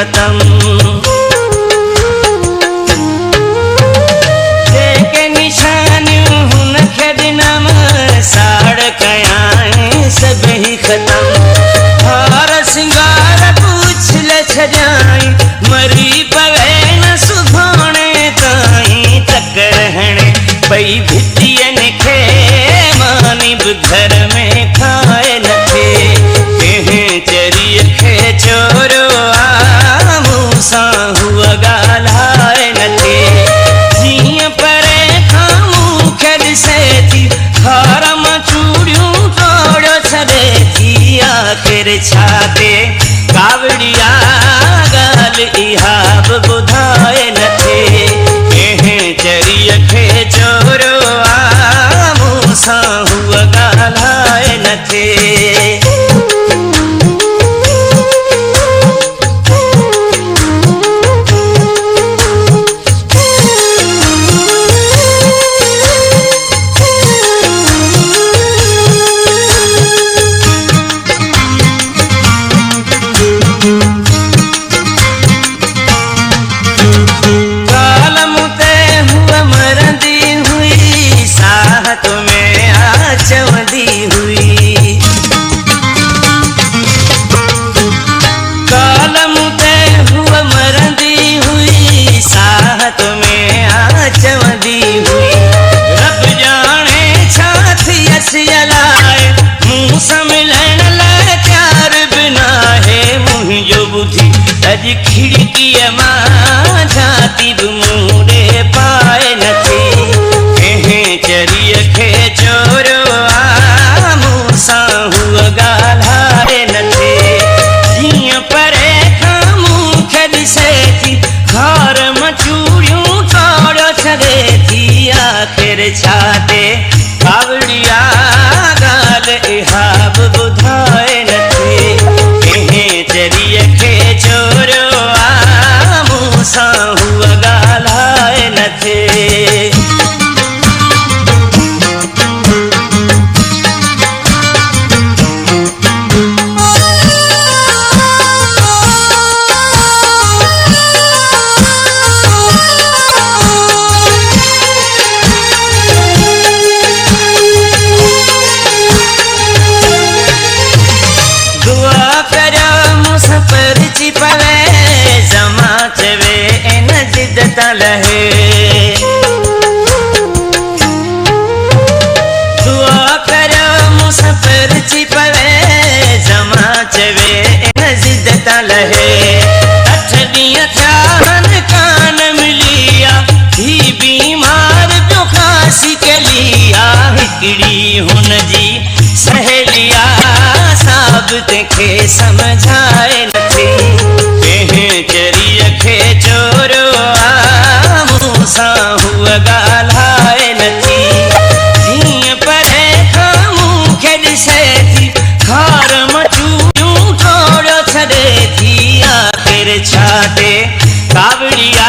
खत्म। देखे निशानियों हुन खेदनम साड़ कयाएं सब ही खत्म। हार सिंगार पूछ ले छजाई मरी पवे न सुभाने ताई तक रहने पई भितियन खे मानिब घर में खाए न थे। कहें चरिय खे चोरो मूसा हुआ गालाए न थे। जीअं परे खामू खेद से थी हारम चूड़ियों तोड़ो छड़े थी। आखिर छाते कावड़िया गाल इहा बुधाए न थे। कहें चरिय खे चोरो मूसा हुआ गालाए न थे। अज खिड़की मां जाती मुड़े पाए न थी। कहें चरिय खे चोरो मूसा हुआ गालाए न थे। जीअं परे खामू खेद से थी घर मचूड़ियों तोड़ो छड़े थी। आखिर छाते कावड़िया गाल इहा बुधाए न थे। कहें चरिय खे चोरो मूसा हुआ गालाए न थे। लहे दुआ करो मुसफर चिपवे जमा चवे न जिद्दता लहे। 8 ॾींहं थियान कान मिलिया ही बीमार पियो खांसी के लिया। हिकिड़ी हुन जी सहेलिया साहब तंहिंखे समझाए न थी। कहें चरिय खे चोरो मूसा हुआ गालाए न थी। जीअं परे खामू खेद से थी खार मचूड़ियों तोड़ो छड़े थी। आखिर छाते कावड़िया